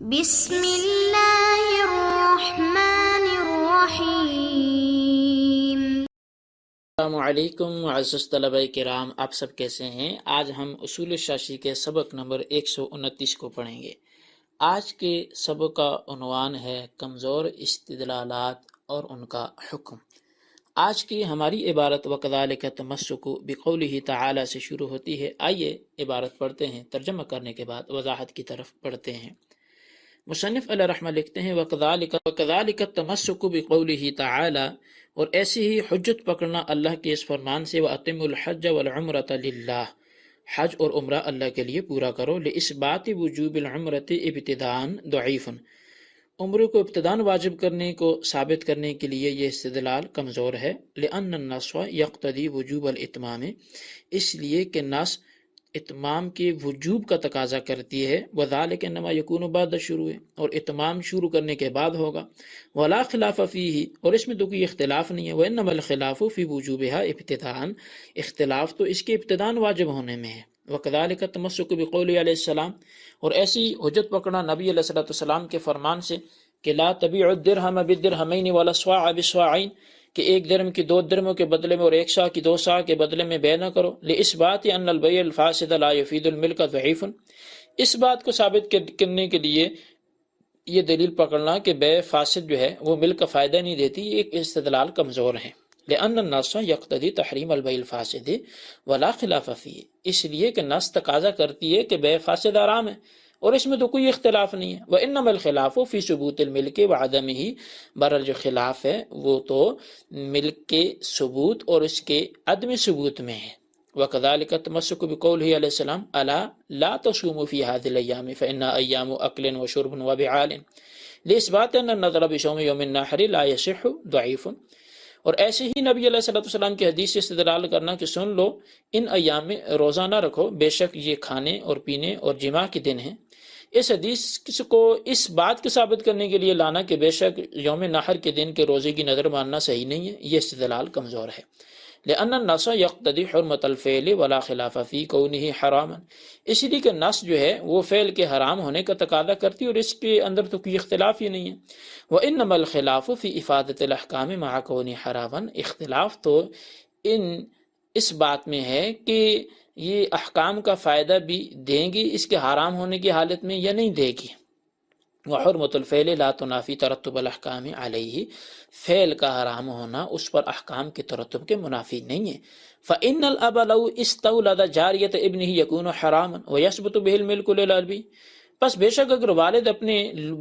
بسم اللہ الرحمن الرحیم۔ السلام علیکم معزز طلبہ کرام، آپ سب کیسے ہیں؟ آج ہم اصول شاشی کے سبق نمبر 129 کو پڑھیں گے۔ آج کے سبق کا عنوان ہے کمزور استدلالات اور ان کا حکم۔ آج کی ہماری عبارت وَكَذَلِكَ تَمَسُّكُ بِقَوْلِهِ تعالی سے شروع ہوتی ہے۔ آئیے عبارت پڑھتے ہیں، ترجمہ کرنے کے بعد وضاحت کی طرف بڑھتے ہیں۔ مصنف علیہ رحمہ لکھتے ہیں وَكَذَلِكَ التَّمَسُّكُ بِقَوْلِهِ تعالی، اور ایسی ہی حجت پکڑنا اللہ کے اس فرمان سے وَأَتِمُّ الْحَجَّ وَالْعُمْرَةَ لِلَّهِ، حج اور عمرہ اللہ کے لیے پورا کرو۔ لِإِثْبَاتِ وُجُوبِ الْعُمْرَةِ ابتداءً ضعیف، عمرے کو ابتداً واجب کرنے کو ثابت کرنے کے لیے یہ استدلال کمزور ہے۔ لِأَنَّ النَّصَّ يَقْتَضِي وُجُوبَ الْإِتْمَامِ، اس لیے کہ نص اتمام کے وجوب کا تقاضا کرتی ہے۔ وَذَلِكَ إِنَّمَا يَكُونُ بَعْدَ الشُّرُوعِ، اور اتمام شروع کرنے کے بعد ہوگا۔ وَلَا خِلَافَ فِيهِ، اور اس میں تو کوئی اختلاف نہیں ہے۔ وَإِنَّمَا الْخِلَافُ فِي وُجُوبِهَا ابتداءً، اختلاف تو اس کے ابتداءً واجب ہونے میں ہے۔ وَكَذَلِكَ التَّمَسُّكُ بِقَوْلِهِ علیہ السلام، اور ایسی حجت پکڑنا نبی علیہ السلام کے فرمان سے کہ لا تبیع الدرہم بالدرہمین ولا الصاع بالصاعین، کہ ایک درہم کی 2 درہموں کے بدلے میں اور 1 صاع کی 2 صاع کے بدلے میں بے نہ کرو۔ لِإِثْبَاتِ أَنَّ الْبَيْعَ الْفَاسِدَ لَا يُفِيدُ الْمِلْكَ ضعیف، اس بات کو ثابت کرنے کے لیے یہ دلیل پکڑنا کہ بے فاسد جو ہے وہ ملک کا فائدہ نہیں دیتی، یہ ایک استدلال کمزور ہے۔ لِأَنَّ النَّصَّ يَقْتَضِي تَحْرِيمَ الْبَيْعِ الْفَاسِدِ وَلَا خِلَافَ فِيهِ، اس لیے کہ نص تقاضا کرتی ہے کہ بے فاسد حرام ہے اور اس میں تو کوئی اختلاف نہیں ہے۔ وَإِنَّمَا الْخِلَافُ فِي ثُبُوتِ الْمِلْكِ وَعَدَمِهِ، بہرحال جو خلاف ہے وہ تو ملک کے ثبوت اور اس کے عدم ثبوت میں ہے۔ وَكَذَلِكَ التَّمَسُّكُ بِقَوْلِهِ علیہ السلام أَلَا لَا تَصُومُوا فِي هَذِهِ الْأَيَّامِ فَإِنَّهَا أَيَّامُ أَكْلٍ وَشُرْبٍ وَبِعَالٍ لِإِثْبَاتِ أَنَّ النَّذْرَ بِصَوْمِ يَوْمِ النَّحْرِ لَا يَصِحُّ ضعیف، اور ایسے ہی نبی علیہ السلام کی حدیث سے استدلال کرنا کہ سن لو ان ایام میں روزہ نہ رکھو، بے شک یہ کھانے اور پینے اور جماع کے دن ہیں، اس حدیث کو اس بات کو ثابت کرنے کے لیے لانا کہ بے شک یوم نحر کے دن کے روزے کی نظر ماننا صحیح نہیں ہے، یہ استدلال کمزور ہے۔ لأن النص يقتضي حرمة الفعل ولا خلاف في كونه حراما، اس لیے کہ نص جو ہے وہ فعل کے حرام ہونے کا تقاضا کرتی اور اس کے اندر تو کوئی اختلاف ہی نہیں ہے۔ وإنما الخلاف في إفادة الأحكام مع كونه حراما، اختلاف تو اس بات میں ہے کہ یہ احکام کا فائدہ بھی دیں گی اس کے حرام ہونے کی حالت میں یا نہیں دے گی۔ وحرمۃ الفعل لا تنافی ترتب الاحکام علیہ، فعل کا حرام ہونا اس پر احکام کے ترتب کے منافی نہیں ہے۔ فإن الأب لو استولد جاریۃ ابنہ یکون حراما ویثبت به الملک للأب، پس بے شک اگر والد اپنے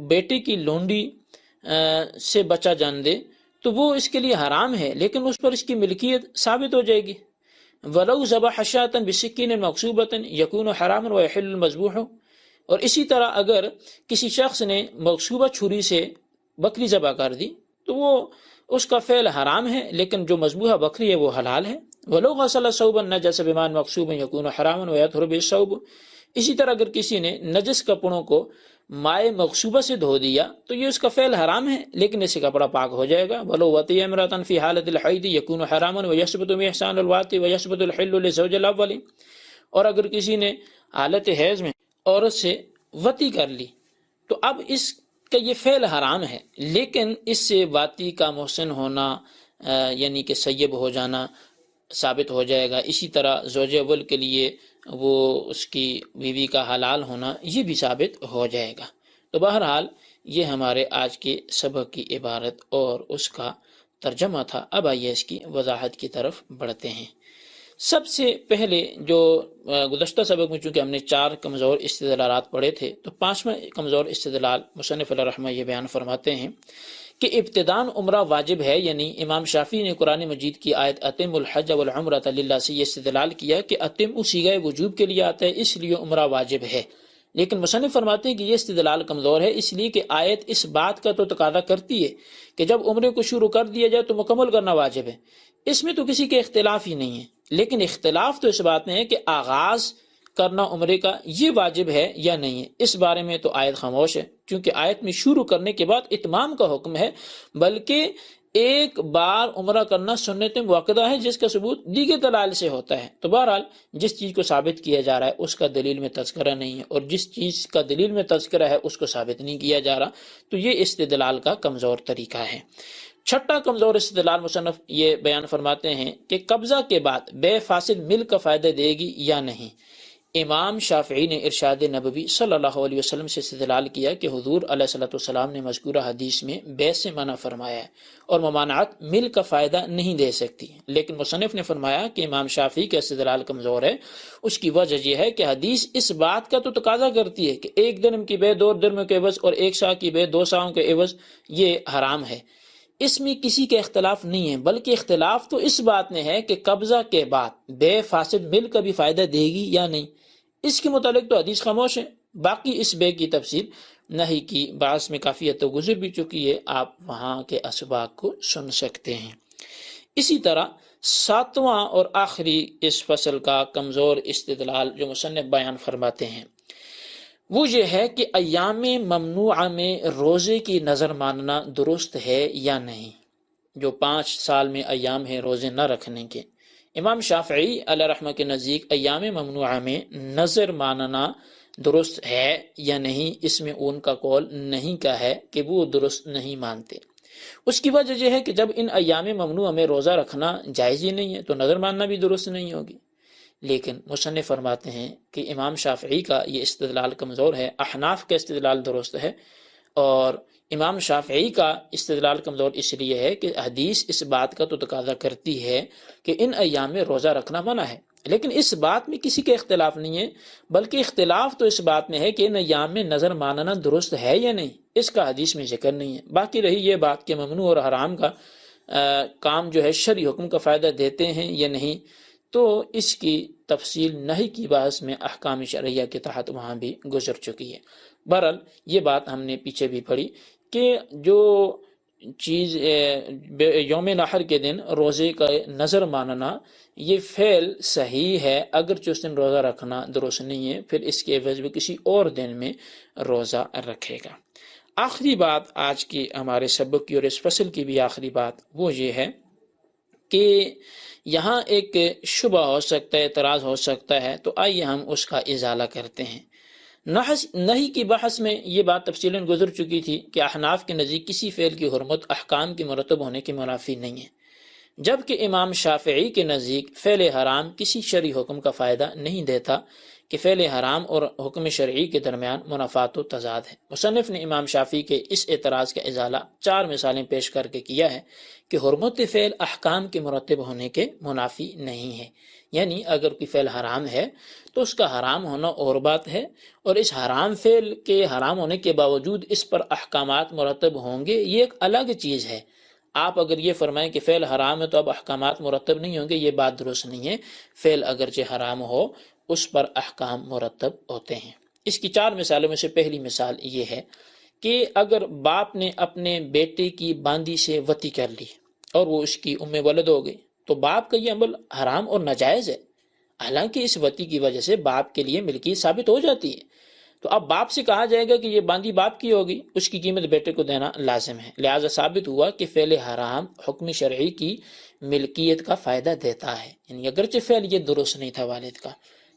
بیٹے کی لونڈی سے بچہ جان دے تو وہ اس کے لیے حرام ہے لیکن اس پر اس کی ملکیت ثابت ہو جائے گی۔ ولو ذبح شاة بسکین مغصوبۃ یکون حراما ویحل المذبوح، اور اسی طرح اگر کسی شخص نے مغصوبہ چھری سے بکری ذبح کر دی تو وہ اس کا فعل حرام ہے لیکن جو مذبوحہ بکری ہے وہ حلال ہے۔ وَلَوْ غَسَلَ ثَوْبًا نَجَسَ بِمَاءٍ مَغْصُوبٍ يَكُونُ حَرَامًا وَيَطْهُرُ بِهِ الثَّوْبُ، اسی طرح اگر کسی نے نجس کپڑوں کو مائع مغصوبہ سے دھو دیا تو یہ اس کا فعل حرام ہے لیکن اس سے کپڑا پاک ہو جائے گا۔ وَلَوْ وَطِئَ امْرَأَةً فِي حَالَةِ الْحَيْضِ يَكُونُ حَرَامًا وَيَثْبُتُ بِإِحْسَانِ الْوَاطِ وَيَثْبُتُ الْحِلُّ لِلزَّوْجِ الْأَوَّلِ، اور اگر کسی نے حالت حیض میں عورت سے وطی کر لی تو اب اس کا یہ فعل حرام ہے لیکن اس سے واطی کا محسن ہونا یعنی کہ سیب ہو جانا ثابت ہو جائے گا۔ اسی طرح زوج اول کے لیے وہ اس کی بیوی کا حلال ہونا یہ بھی ثابت ہو جائے گا۔ تو بہرحال یہ ہمارے آج کے سبق کی عبارت اور اس کا ترجمہ تھا۔ اب آئیے اس کی وضاحت کی طرف بڑھتے ہیں۔ سب سے پہلے جو گزشتہ سبق میں چونکہ ہم نے 4 کمزور استدلالات پڑھے تھے تو 5واں کمزور استدلال مصنف علیہ رحمہ یہ بیان فرماتے ہیں کہ ابتداءً عمرہ واجب ہے، یعنی امام شافعی نے قرآن مجید کی آیت اتم الحج والعمرۃ للہ سے یہ استدلال کیا کہ اتم صیغہ وجوب کے لیے آتا ہے اس لیے عمرہ واجب ہے، لیکن مصنف فرماتے ہیں کہ یہ استدلال کمزور ہے اس لیے کہ آیت اس بات کا تو تقاضا کرتی ہے کہ جب عمرے کو شروع کر دیا جائے تو مکمل کرنا واجب ہے، اس میں تو کسی کے اختلاف ہی نہیں ہے، لیکن اختلاف تو اس بات میں ہے کہ آغاز کرنا عمرے کا یہ واجب ہے یا نہیں ہے، اس بارے میں تو آیت خاموش ہے، کیونکہ آیت میں شروع کرنے کے بعد اتمام کا حکم ہے، بلکہ ایک بار عمرہ کرنا سنت موقدہ ہے جس کا ثبوت دیگر دلائل سے ہوتا ہے۔ تو بہرحال جس چیز کو ثابت کیا جا رہا ہے اس کا دلیل میں تذکرہ نہیں ہے، اور جس چیز کا دلیل میں تذکرہ ہے اس کو ثابت نہیں کیا جا رہا، تو یہ استدلال کا کمزور طریقہ ہے۔ چھٹا کمزور استدلال مصنف یہ بیان فرماتے ہیں کہ قبضہ کے بعد بے فاسد ملک کا فائدہ دے گی یا نہیں۔ امام شافعی نے ارشاد نبوی صلی اللہ علیہ وسلم سے استدلال کیا کہ حضور علیہ الصلوۃ والسلام نے مذکورہ حدیث میں بے سے منع فرمایا ہے، اور ممانعت ملک کا فائدہ نہیں دے سکتی، لیکن مصنف نے فرمایا کہ امام شافعی کا استدلال کمزور ہے۔ اس کی وجہ یہ ہے کہ حدیث اس بات کا تو تقاضا کرتی ہے کہ ایک درہم کی بے 2 درہم کے عوض اور 1 سا کی بے 2 ساؤں کے عوض یہ حرام ہے۔ اس میں کسی کا اختلاف نہیں ہے، بلکہ اختلاف تو اس بات میں ہے کہ قبضہ کے بعد بے فاسد ملک کا بھی فائدہ دے گی یا نہیں۔ اس کے متعلق تو حدیث خاموش ہے۔ باقی اس بے کی تفصیل نہیں کی بعض میں کافی حد تک گزر بھی چکی ہے، آپ وہاں کے اسباق کو سن سکتے ہیں۔ اسی طرح ساتواں اور آخری اس فصل کا کمزور استدلال جو مصنف بیان فرماتے ہیں وہ یہ ہے کہ ایام ممنوعہ میں روزے کی نظر ماننا درست ہے یا نہیں۔ جو 5 سال میں ایام ہیں روزے نہ رکھنے کے، امام شافعی علیہ رحمہ کے نزدیک ایام ممنوعہ میں نظر ماننا درست ہے یا نہیں، اس میں ان کا قول نہیں کا ہے کہ وہ درست نہیں مانتے۔ اس کی وجہ یہ ہے کہ جب ان ایام ممنوعہ میں روزہ رکھنا جائز ہی نہیں ہے تو نظر ماننا بھی درست نہیں ہوگی۔ لیکن مصنف فرماتے ہیں کہ امام شافعی کا یہ استدلال کمزور ہے، احناف کا استدلال درست ہے، اور امام شافعی کا استدلال کمزور اس لیے ہے کہ حدیث اس بات کا تو تقاضا کرتی ہے کہ ان ایام میں روزہ رکھنا منع ہے، لیکن اس بات میں کسی کا اختلاف نہیں ہے، بلکہ اختلاف تو اس بات میں ہے کہ ان ایام میں نظر ماننا درست ہے یا نہیں، اس کا حدیث میں ذکر نہیں ہے۔ باقی رہی یہ بات کہ ممنوع اور حرام کا کام جو ہے شرعی حکم کا فائدہ دیتے ہیں یا نہیں، تو اس کی تفصیل نہیں کی بحث میں احکام شرعیہ کے تحت وہاں بھی گزر چکی ہے۔ بہرحال یہ بات ہم نے پیچھے بھی پڑھی کہ جو چیز یوم نحر کے دن روزے کا نظر ماننا یہ فعل صحیح ہے، اگرچہ اس دن روزہ رکھنا درست نہیں ہے، پھر اس کے عوض بھی کسی اور دن میں روزہ رکھے گا۔ آخری بات آج کی ہمارے سبق کی اور اس فصل کی بھی آخری بات وہ یہ ہے کہ یہاں ایک شبہ ہو سکتا ہے، اعتراض ہو سکتا ہے، تو آئیے ہم اس کا ازالہ کرتے ہیں۔ نہیں کی بحث میں یہ بات تفصیلاً گزر چکی تھی کہ احناف کے نزدیک کسی فعل کی حرمت احکام کے مرتب ہونے کے منافی نہیں ہے، جبکہ امام شافعی کے نزدیک فعل حرام کسی شرعی حکم کا فائدہ نہیں دیتا کہ فعل حرام اور حکم شرعی کے درمیان منافات و تضاد ہے۔ مصنف نے امام شافعی کے اس اعتراض کا ازالہ 4 مثالیں پیش کر کے کیا ہے کہ حرمت فعل احکام کے مرتب ہونے کے منافی نہیں ہے، یعنی اگر کوئی فعل حرام ہے تو اس کا حرام ہونا اور بات ہے، اور اس حرام فعل کے حرام ہونے کے باوجود اس پر احکامات مرتب ہوں گے، یہ ایک الگ چیز ہے۔ آپ اگر یہ فرمائیں کہ فعل حرام ہے تو اب احکامات مرتب نہیں ہوں گے، یہ بات درست نہیں ہے۔ فعل اگرچہ حرام ہو اس پر احکام مرتب ہوتے ہیں۔ اس کی 4 مثالوں میں سے پہلی مثال یہ ہے کہ اگر باپ نے اپنے بیٹے کی باندی سے وطی کر لی اور وہ اس کی ام ولد ہو گئی، تو باپ کا یہ عمل حرام اور ناجائز ہے، حالانکہ اس وطی کی وجہ سے باپ کے لیے ملکیت ثابت ہو جاتی ہے۔ تو اب باپ سے کہا جائے گا کہ یہ باندی باپ کی ہوگی، اس کی قیمت بیٹے کو دینا لازم ہے، لہذا ثابت ہوا کہ فعل حرام حکم شرعی کی ملکیت کا فائدہ دیتا ہے، یعنی اگرچہ فعل یہ درست نہیں تھا والد کا،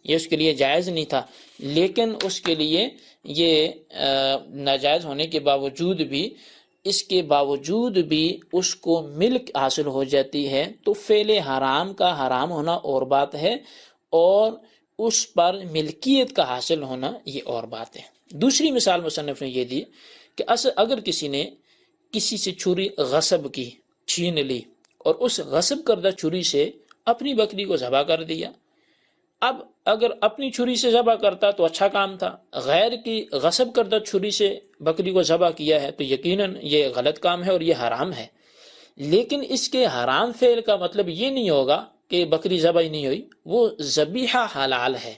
یہ اس کے لیے جائز نہیں تھا، لیکن اس کے لیے یہ ناجائز ہونے کے باوجود بھی اس کو ملک حاصل ہو جاتی ہے، تو فعل حرام کا حرام ہونا اور بات ہے، اور اس پر ملکیت کا حاصل ہونا یہ اور بات ہے۔ دوسری مثال مصنف نے یہ دی کہ اگر کسی نے کسی سے چھری غصب کی، چھین لی، اور اس غصب کردہ چھری سے اپنی بکری کو ذبح کر دیا، اب اگر اپنی چھری سے ذبح کرتا تو اچھا کام تھا، غیر کی غصب کردہ چھری سے بکری کو ذبح کیا ہے تو یقیناً یہ غلط کام ہے اور یہ حرام ہے۔ لیکن اس کے حرام فعل کا مطلب یہ نہیں ہوگا کہ بکری ذبح ہی نہیں ہوئی، وہ ذبیحہ حلال ہے،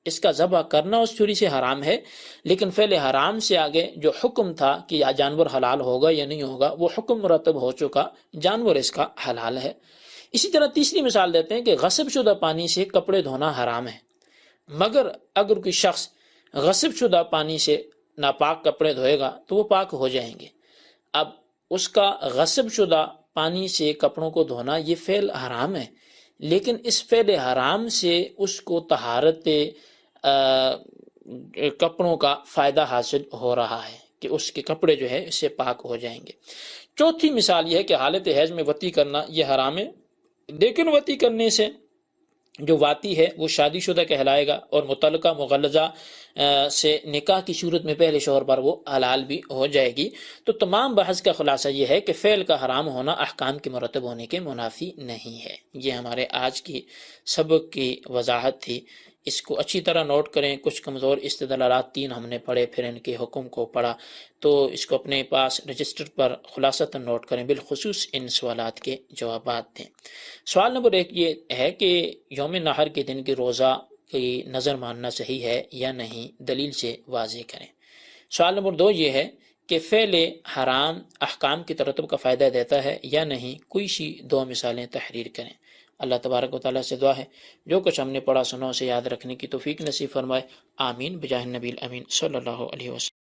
اس کا ذبح کرنا اس چھری سے حرام ہے، لیکن فعل حرام سے آگے جو حکم تھا کہ یہ جانور حلال ہوگا یا نہیں ہوگا، وہ حکم مرتب ہو چکا، جانور اس کا حلال ہے۔ اسی طرح تیسری مثال دیتے ہیں کہ غصب شدہ پانی سے کپڑے دھونا حرام ہے، مگر اگر کوئی شخص غصب شدہ پانی سے ناپاک کپڑے دھوئے گا تو وہ پاک ہو جائیں گے۔ اب اس کا غصب شدہ پانی سے کپڑوں کو دھونا یہ فعل حرام ہے، لیکن اس فعل حرام سے اس کو طہارت کپڑوں کا فائدہ حاصل ہو رہا ہے کہ اس کے کپڑے جو ہے اس سے پاک ہو جائیں گے۔ چوتھی مثال یہ ہے کہ حالت حیض میں وطی کرنا یہ حرام ہے، لیکن وطی کرنے سے جو واتی ہے وہ شادی شدہ کہلائے گا اور متعلقہ مغلظہ سے نکاح کی صورت میں پہلے شوہر پر وہ حلال بھی ہو جائے گی۔ تو تمام بحث کا خلاصہ یہ ہے کہ فعل کا حرام ہونا احکام کے مرتب ہونے کے منافی نہیں ہے۔ یہ ہمارے آج کی سبق کی وضاحت تھی، اس کو اچھی طرح نوٹ کریں۔ کچھ کمزور استدلالات 3 ہم نے پڑھے، پھر ان کے حکم کو پڑھا، تو اس کو اپنے پاس رجسٹر پر خلاصتاً نوٹ کریں، بالخصوص ان سوالات کے جوابات دیں۔ سوال نمبر 1 یہ ہے کہ یوم نحر کے دن کی روزہ کی نظر ماننا صحیح ہے یا نہیں، دلیل سے واضح کریں۔ سوال نمبر 2 یہ ہے کہ فعل حرام احکام کی ترتب کا فائدہ دیتا ہے یا نہیں، کوئی سی 2 مثالیں تحریر کریں۔ اللہ تبارک و تعالیٰ سے دعا ہے جو کچھ ہم نے پڑھا سنا اسے یاد رکھنے کی توفیق نصیب فرمائے، آمین بجاہ النبی الامین صلی اللہ علیہ وسلم۔